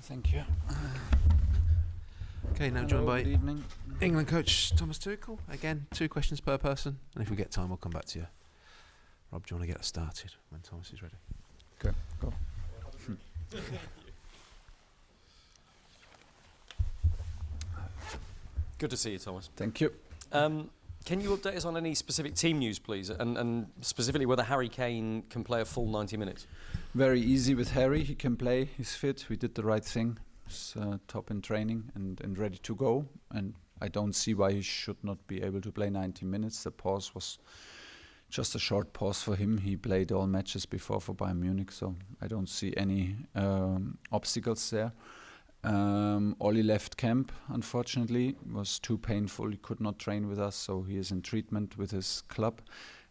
Thank you. Okay, now joined by England coach Thomas Tuchel. Again, 2 questions per person, and if we get time, we'll come back to you. Rob, do you want to get us started when Thomas is ready? Okay, go. Good to see you, Thomas. Thank you. Can you update us on any specific team news, please, and specifically whether Harry Kane can play a full 90 minutes? Very easy with Harry. He can play. He's fit. We did the right thing. He's top in training and ready to go. And I don't see why he should not be able to play 90 minutes. The pause was just a short pause for him. He played all matches before for Bayern Munich, so I don't see any obstacles there. Oli left camp, unfortunately. It was too painful. He could not train with us, so he is in treatment with his club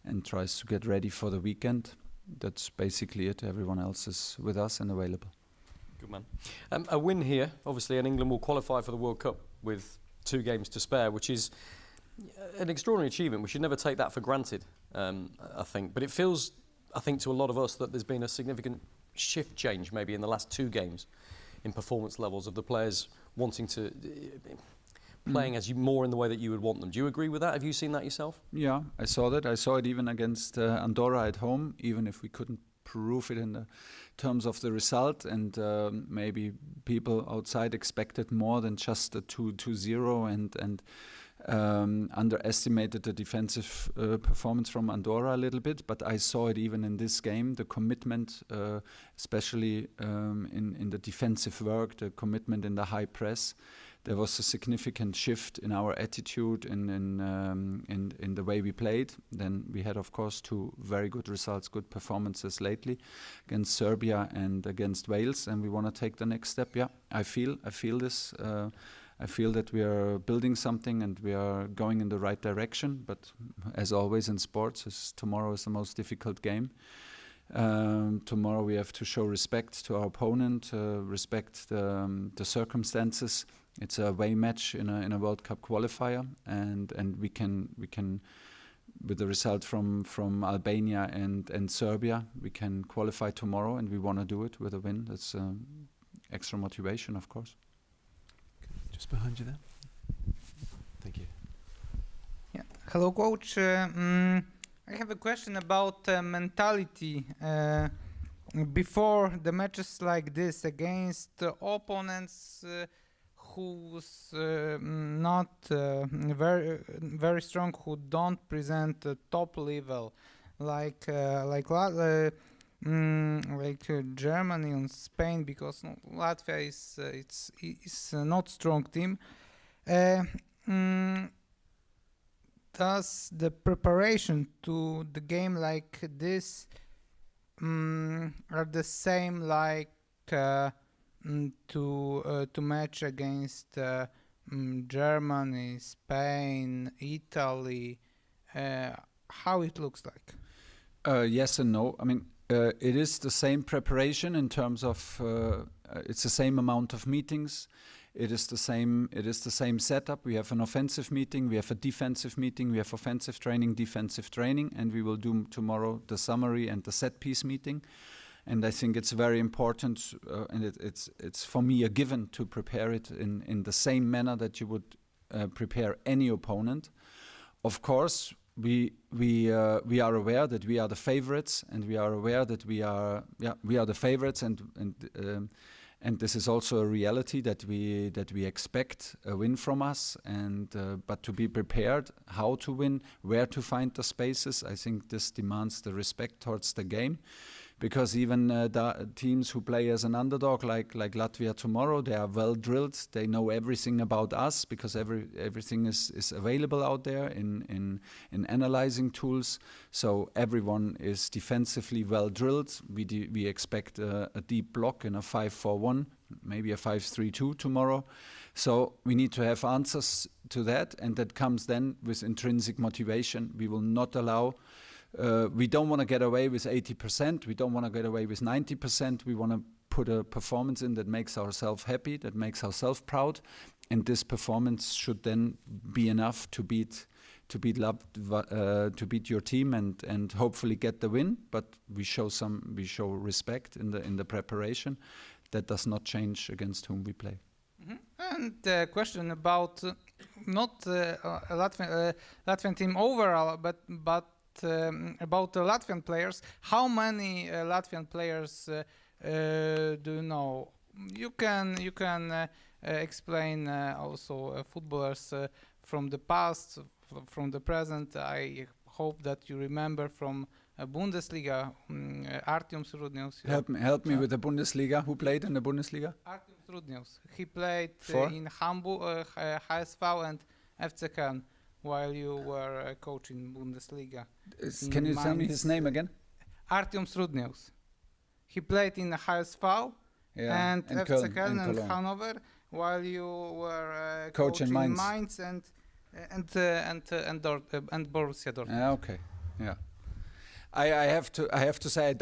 and tries to get ready for the weekend. That's basically it. Everyone else is with us and available. Good man. A win here, obviously, and England will qualify for the World Cup with 2 games to spare, which is an extraordinary achievement. We should never take that for granted, I think. But it feels, I think, to a lot of us that there's been a significant shift change maybe in the last 2 games in performance levels of the players wanting to playing as you more in the way that you would want them. Do you agree with that? Have you seen that yourself? Yeah, I saw that. I saw it even against Andorra at home, even if we couldn't prove it in the terms of the result, and maybe people outside expected more than just a 2-0 and underestimated the defensive performance from Andorra a little bit. But I saw it even in this game, the commitment, especially in the defensive work, the commitment in the high press. There was a significant shift in our attitude and in the way we played. Then we had, of course, 2 very good results, good performances lately against Serbia and against Wales, and we want to take the next step. Yeah, I feel this. I feel that we are building something and we are going in the right direction. But as always in sports, tomorrow is the most difficult game. Tomorrow we have to show respect to our opponent, respect the circumstances. It's a away match in a World Cup qualifier, and we can with the result from Albania and Serbia, we can qualify tomorrow, and we want to do it with a win. That's extra motivation, of course. Just behind you there. Thank you. Yeah. Hello, coach. I have a question about mentality. Before the matches like this against opponents who's not very strong, who don't present top level, like Germany and Spain, because Latvia is not strong team. Does the preparation to the game like this are the same like to match against Germany, Spain, Italy? How it looks like? Yes and no. I mean, it is the same preparation in terms of it's the same amount of meetings. It is the same setup. We have an offensive meeting, we have a defensive meeting, we have offensive training, defensive training, and we will do tomorrow the summary and the set piece meeting. And I think it's very important, and it's for me a given to prepare it in the same manner that you would prepare any opponent. Of course, we are aware that we are the favorites, and we are aware that we are the favorites, and this is also a reality that we expect a win from us, and but to be prepared how to win, where to find the spaces, I think this demands the respect towards the game. Because even the teams who play as an underdog, like Latvia tomorrow, they are well drilled. They know everything about us because everything is available out there in analyzing tools. So everyone is defensively well drilled. We expect a deep block in a 5-4-1, maybe a 5-3-2 tomorrow. So we need to have answers to that, and that comes then with intrinsic motivation. We will not allow. We don't want to get away with 80%. We don't want to get away with 90%. We want to put a performance in that makes ourselves happy, that makes ourselves proud, and this performance should then be enough to beat your team and hopefully get the win. But we show respect in the preparation. that does not change against whom we play. And the question about not Latvian team overall, but about the Latvian players. How many Latvian players do you know? You can explain also footballers from the past, from the present. I hope that you remember from Bundesliga, Artyom Surudnius. Help me with the Bundesliga. Who played in the Bundesliga? Artyom Surudnius. He played For? in Hamburg, HSV and FC KANE while you were coaching Bundesliga. Can you tell me his name again? Artyom Surudnius. He played in HSV and FC Köln and Hanover while you were coaching Mainz and Borussia Dortmund. Okay, yeah. I have to say I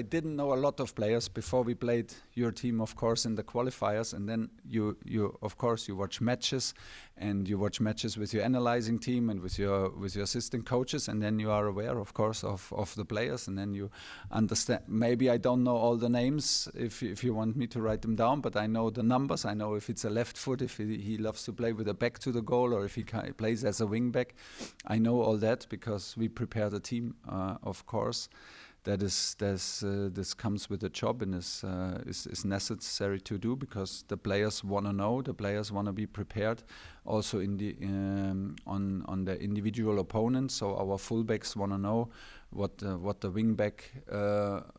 didn't know a lot of players before we played your team, of course, in the qualifiers, and then you of course you watch matches, and you watch matches with your analyzing team and with your assistant coaches, and then you are aware, of course, of the players, and then you understand. Maybe I don't know all the names if you want me to write them down, but I know the numbers. I know if it's a left foot, if he loves to play with a back to the goal, or if he plays as a wing back. I know all that because we prepare the team, of course. This comes with the job and is necessary to do because the players want to know, the players want to be prepared, also in the on the individual opponents. So our fullbacks want to know what the wingback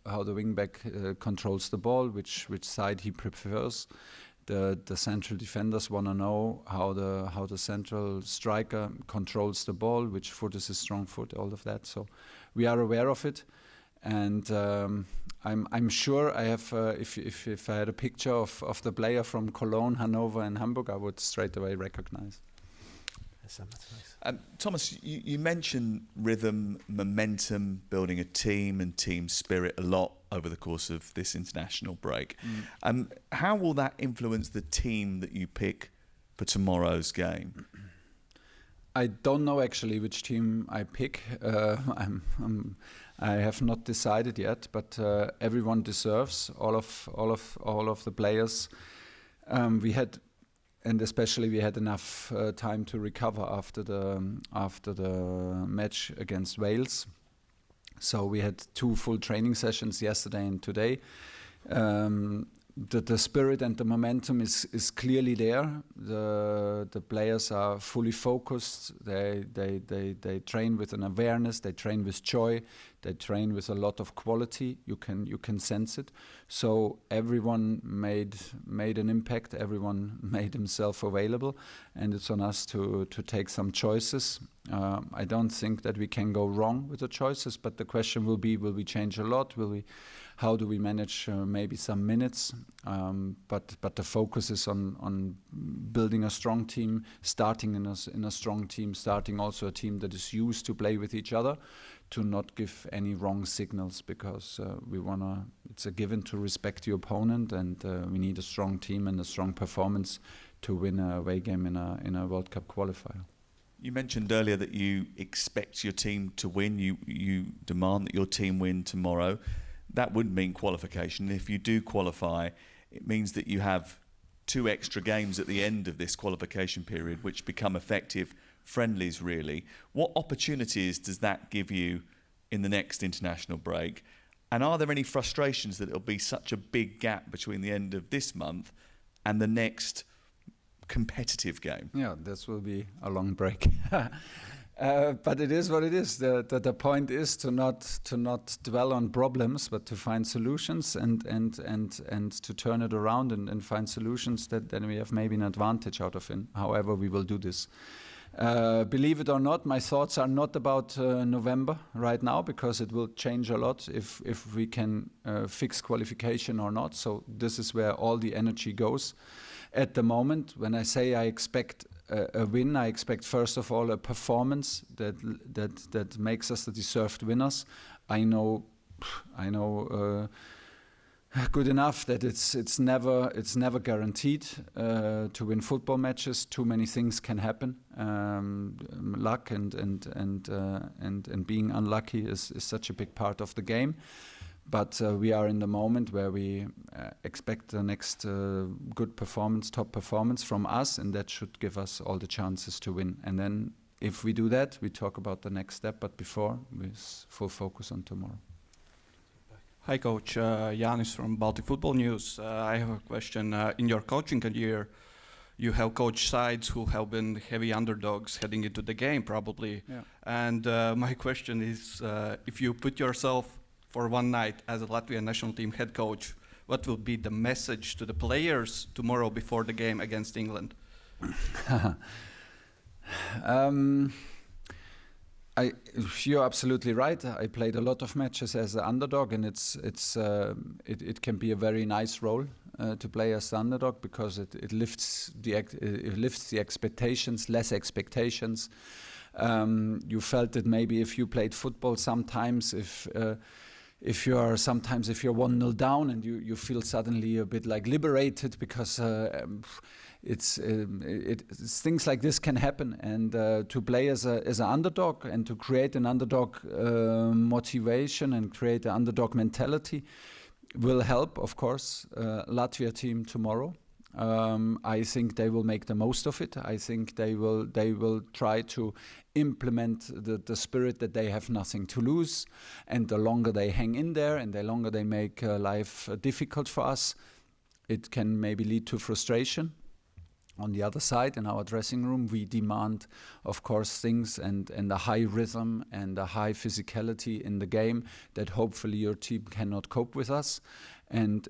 how the wingback controls the ball, which side he prefers. The central defenders want to know how the central striker controls the ball, which foot is his strong foot, all of that. So we are aware of it. And I'm sure I have. If I had a picture of the player from Cologne, Hanover, and Hamburg, I would straight away recognize. Thomas, you mentioned rhythm, momentum, building a team, and team spirit a lot over the course of this international break. How will that influence the team that you pick for tomorrow's game? I don't know actually which team I pick. I have not decided yet, but everyone deserves all of the players. We had enough time to recover after the match against Wales. So we had 2 full training sessions yesterday and today. The spirit and the momentum is clearly there. The players are fully focused. They train with an awareness. They train with joy. They train with a lot of quality. You can sense it. So everyone made an impact. Everyone made himself available, and it's on us to take some choices. I don't think that we can go wrong with the choices, but the question will be: will we change a lot? How do we manage maybe some minutes? But the focus is on building a strong team, starting in a strong team, starting also a team that is used to play with each other, to not give any wrong signals, because it's a given to respect the opponent, and we need a strong team and a strong performance to win a away game in a World Cup qualifier. You mentioned earlier that you expect your team to win. You demand that your team win tomorrow. That would mean qualification. If you do qualify, it means that you have 2 extra games at the end of this qualification period, which become effective friendlies, really. What opportunities does that give you in the next international break? And are there any frustrations that it'll be such a big gap between the end of this month and the next competitive game? Yeah, this will be a long break. But it is what it is. The point is to not dwell on problems, but to find solutions and to turn it around and find solutions that then we have maybe an advantage out of it. However, we will do this. Believe it or not, my thoughts are not about November right now, because it will change a lot if we can fix qualification or not. So this is where all the energy goes. At the moment, when I say I expect a win, I expect first of all a performance that makes us the deserved winners. I know good enough that it's never guaranteed to win football matches. Too many things can happen. Luck and being unlucky is such a big part of the game. But we are in the moment where we expect the next good performance, top performance from us, and that should give us all the chances to win. And then if we do that, we talk about the next step, but before, with full focus on tomorrow. Hi, Coach. Yanis from Baltic Football News. I have a question. In your coaching career, you have coached sides who have been heavy underdogs heading into the game, probably. Yeah. And my question is, if you put yourself for one night as a Latvian national team head coach, what will be the message to the players tomorrow before the game against England? You're absolutely right. I played a lot of matches as an underdog, and it can be a very nice role to play as the underdog, because it lifts the expectations, less expectations. You felt that maybe if you played football, sometimes if you're 1-0 down and you feel suddenly a bit like liberated, because it's things like this can happen, and to play as an underdog and to create an underdog motivation and create an underdog mentality will help, of course, Latvia team tomorrow. I think they will make the most of it. I think they will try to implement the spirit that they have nothing to lose, and the longer they hang in there and the longer they make life difficult for us, it can maybe lead to frustration. On the other side, in our dressing room, we demand, of course, things and a high rhythm and a high physicality in the game that hopefully your team cannot cope with us. And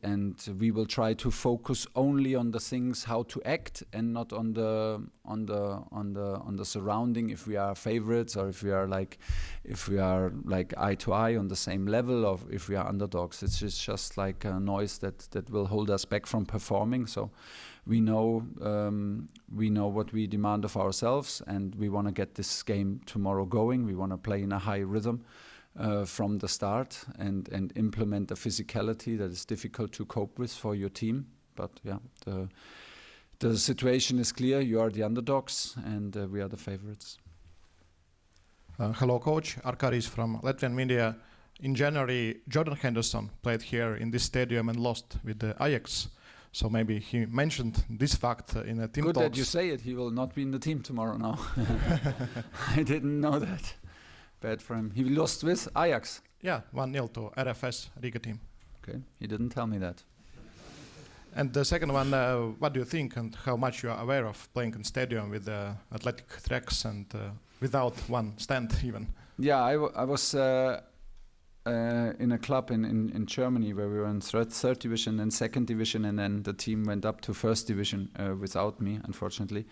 we will try to focus only on the things how to act, and not on the surrounding. If we are favorites, or if we are like eye to eye on the same level, or if we are underdogs, it's just like a noise that will hold us back from performing. So we know what we demand of ourselves, and we want to get this game tomorrow going. We want to play in a high rhythm from the start, and implement a physicality that is difficult to cope with for your team. But yeah, the situation is clear. You are the underdogs, and we are the favorites. Hello, Coach. Enquiries from Latvian media. In January, Jordan Henderson played here in this stadium and lost with the Ajax. So maybe he mentioned this fact in a team Good talks. that you say it. He will not be in the team tomorrow now. I didn't know that. Bad for him. He lost with Ajax. Yeah, 1-0 to RFS Riga team. Okay, he didn't tell me that. And the second one, what do you think, and how much you are aware of playing in stadium with athletic tracks and without one stand even? Yeah, I was in a club in Germany where we were in third division and second division, and then the team went up to first division without me, unfortunately.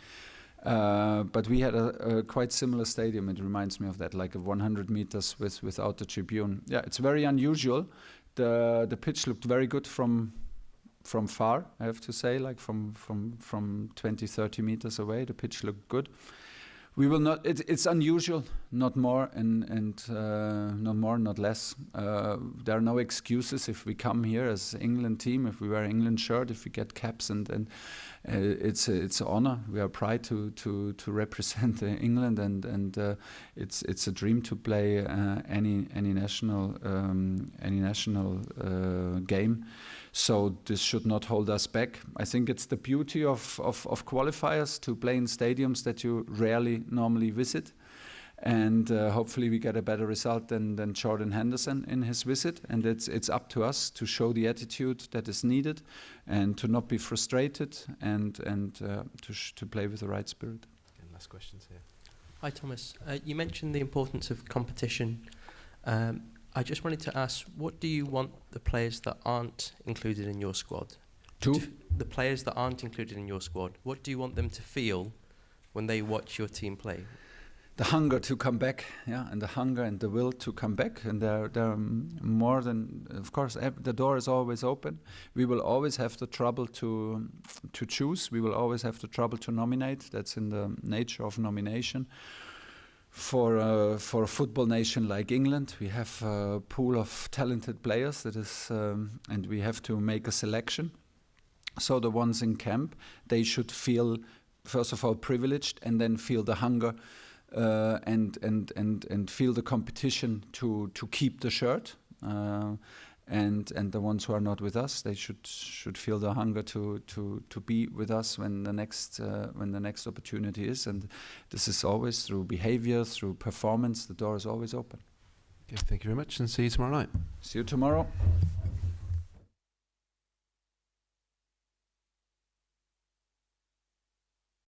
But we had a quite similar stadium. It reminds me of that, like 100 meters without the tribune. Yeah, it's very unusual. The pitch looked very good from far, I have to say, like from 20-30 meters away. The pitch looked good. We will not. It's unusual, not more and not more, not less. There are no excuses if we come here as England team. If we wear England shirt, if we get caps, and it's an honor. We are proud to represent England, and it's a dream to play any national game. So this should not hold us back. I think it's the beauty of qualifiers, to play in stadiums that you rarely normally visit. And hopefully we get a better result than Jordan Henderson in his visit. And it's up to us to show the attitude that is needed, and to not be frustrated, and to play with the right spirit. And last questions here. Hi, Thomas. You mentioned the importance of competition. I just wanted to ask, what do you want the players that aren't included in your squad? The players that aren't included in your squad, what do you want them to feel when they watch your team play? The hunger to come back, yeah, and the hunger and the will to come back. And they're more than, of course, the door is always open. We will always have the trouble to choose. We will always have the trouble to nominate. That's in the nature of nomination. For a football nation like England, we have a pool of talented players that is, and we have to make a selection. So the ones in camp, they should feel, first of all, privileged, and then feel the hunger and feel the competition to keep the shirt. and the ones who are not with us, they should feel the hunger to be with us when the next opportunity is. And this is always through behavior, through performance. The door is always open. Okay, thank you very much, and see you tomorrow night. See you tomorrow.